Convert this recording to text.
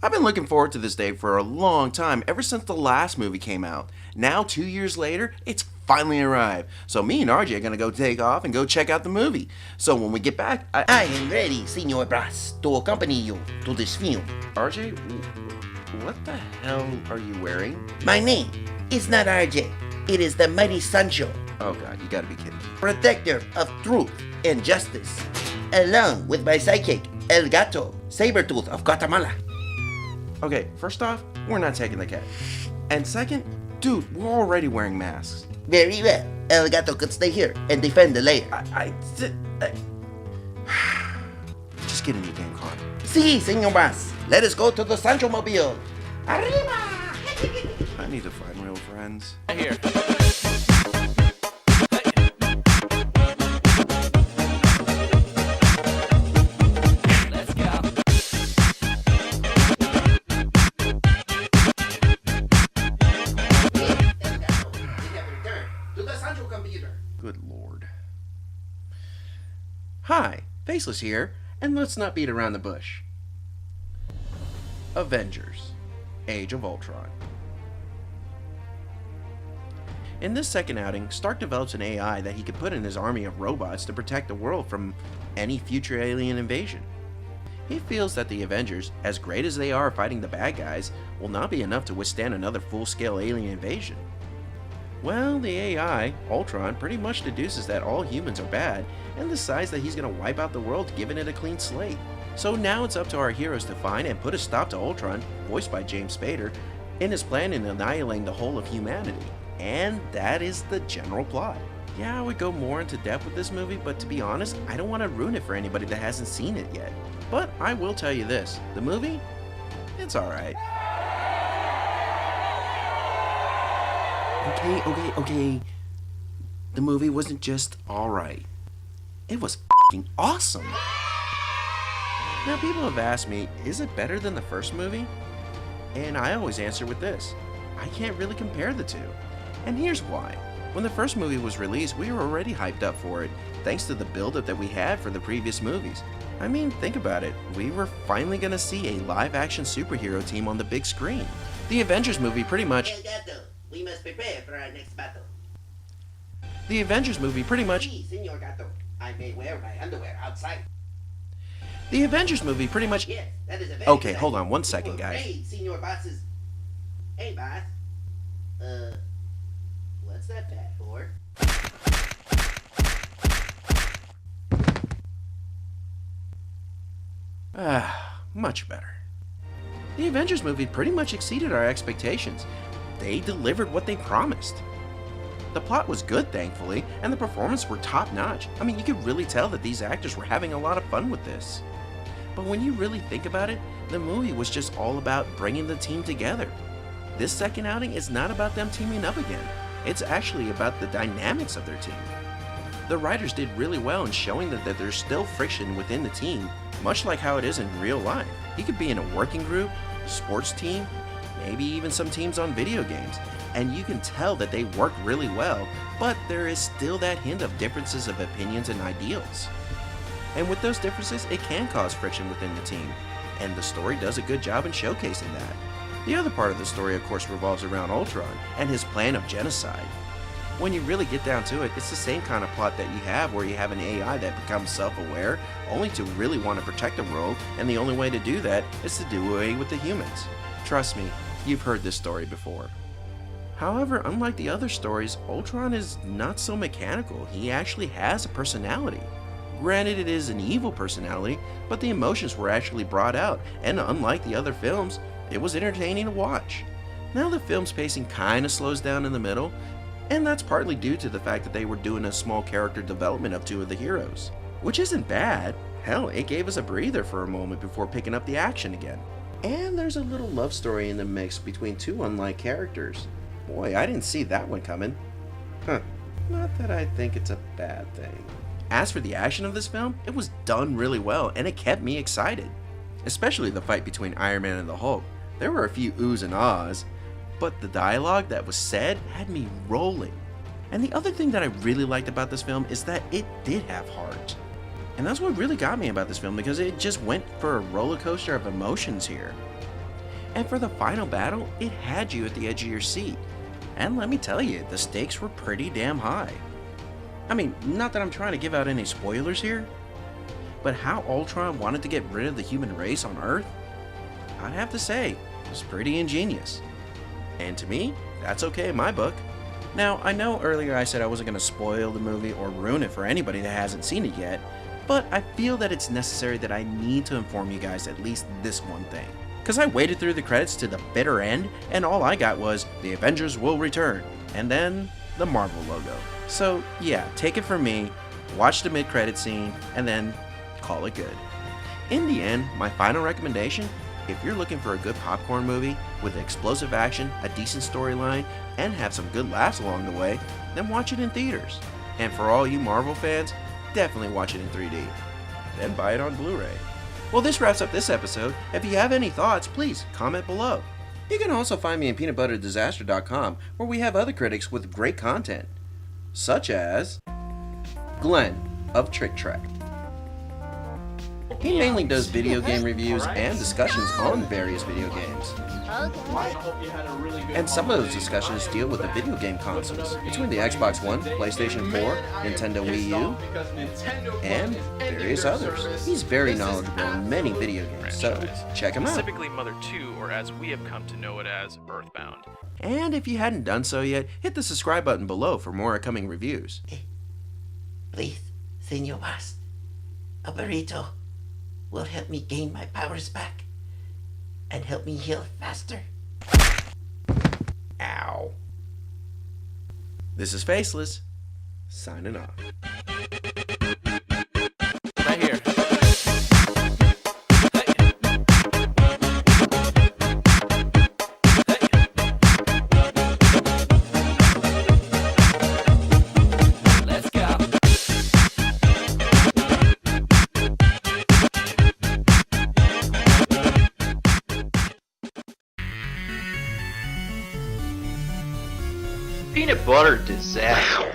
I've been looking forward to this day for a long time, ever since the last movie came out. Now, 2 years later, it's finally arrived. So me and RJ are gonna go take off and go check out the movie. So when we get back, I am ready, Senor Brass, to accompany you to this film. RJ, what the hell are you wearing? My name is not RJ. It is the mighty Sancho, Oh god, you gotta be kidding me. protector of truth and justice, along with my sidekick, El Gato, Sabretooth of Guatemala. Okay, first off, we're not taking the cat. And second, dude, we're already wearing masks. Very well. El Gato could stay here and defend the lair. Just get in your damn car. Si, Senor Brass. Let us go to the Sancho Mobile. Arriba! I need to find real friends. Here. Let's go. To the Sancho computer. Good lord. Hi, Faceless here, and let's not beat around the bush. Avengers: Age of Ultron. In this second outing, Stark develops an AI that he could put in his army of robots to protect the world from any future alien invasion. He feels that the Avengers, as great as they are fighting the bad guys, will not be enough to withstand another full-scale alien invasion. Well, the AI, Ultron, pretty much deduces that all humans are bad and decides that he's going to wipe out the world, giving it a clean slate. So now it's up to our heroes to find and put a stop to Ultron, voiced by James Spader, in his plan in annihilating the whole of humanity. And that is the general plot. Yeah, I would go more into depth with this movie, but to be honest, I don't want to ruin it for anybody that hasn't seen it yet. But I will tell you this, the movie, it's alright. Okay. The movie wasn't just alright. It was f***ing awesome. Now people have asked me, is it better than the first movie? And I always answer with this, I can't really compare the two. And here's why. When the first movie was released, we were already hyped up for it, thanks to the build-up that we had for the previous movies. I mean, think about it. We were finally gonna see a live-action superhero team on the big screen. The Avengers movie pretty much... El Gato, we must prepare for our next battle. The Avengers movie pretty much... Si, Senor Gato. I may wear my underwear outside. The Avengers movie pretty much... Yes, that is a very Okay, good hold idea. on one second, You will guys. raid Senor Boss's... Hey, boss. What's that bat for? Much better. The Avengers movie pretty much exceeded our expectations. They delivered what they promised. The plot was good, thankfully, and the performances were top-notch. I mean, you could really tell that these actors were having a lot of fun with this. But when you really think about it, the movie was just all about bringing the team together. This second outing is not about them teaming up again. It's actually about the dynamics of their team. The writers did really well in showing that there's still friction within the team, much like how it is in real life. You could be in a working group, sports team, maybe even some teams on video games, and you can tell that they work really well, but there is still that hint of differences of opinions and ideals. And with those differences, it can cause friction within the team, and the story does a good job in showcasing that. The other part of the story, of course, revolves around Ultron and his plan of genocide. When you really get down to it, it's the same kind of plot that you have where you have an AI that becomes self-aware, only to really want to protect the world, and the only way to do that is to do away with the humans. Trust me, you've heard this story before. However, unlike the other stories, Ultron is not so mechanical. He actually has a personality. Granted, it is an evil personality, but the emotions were actually brought out, and unlike the other films, it was entertaining to watch. Now the film's pacing kinda slows down in the middle, and that's partly due to the fact that they were doing a small character development of two of the heroes. Which isn't bad. Hell, it gave us a breather for a moment before picking up the action again. And there's a little love story in the mix between two unlike characters. Boy, I didn't see that one coming. Not that I think it's a bad thing. As for the action of this film, it was done really well and it kept me excited. Especially the fight between Iron Man and the Hulk. There were a few oohs and ahs, but the dialogue that was said had me rolling. And the other thing that I really liked about this film is that it did have heart. And that's what really got me about this film, because it just went for a roller coaster of emotions here. And for the final battle, it had you at the edge of your seat. And let me tell you, the stakes were pretty damn high. I mean, not that I'm trying to give out any spoilers here, but how Ultron wanted to get rid of the human race on Earth, I have to say, was pretty ingenious. And to me, that's okay in my book. Now, I know earlier I said I wasn't going to spoil the movie or ruin it for anybody that hasn't seen it yet, but I feel that it's necessary that I need to inform you guys at least this one thing. Because I waited through the credits to the bitter end, and all I got was, the Avengers will return, and then the Marvel logo. So yeah, take it from me, watch the mid-credit scene, and then call it good. In the end, my final recommendation, if you're looking for a good popcorn movie with explosive action, a decent storyline, and have some good laughs along the way, then watch it in theaters. And for all you Marvel fans, definitely watch it in 3D. Then buy it on Blu-ray. Well, this wraps up this episode. If you have any thoughts, please comment below. You can also find me at peanutbutterdisaster.com, where we have other critics with great content, such as Glenn of Trick Track. He mainly does video game reviews and discussions on various video games. And some of those discussions deal with the video game consoles, between the Xbox One, PlayStation 4, Nintendo Wii U, and various others. He's very knowledgeable in many video games, so check him out. Specifically Mother 2, or as we have come to know it as Earthbound. And if you hadn't done so yet, hit the subscribe button below for more upcoming reviews. Please, Senor Boss, a burrito will help me gain my powers back and help me heal faster. Ow. This is Faceless, signing off. Right here. Let's go. Peanut butter disaster.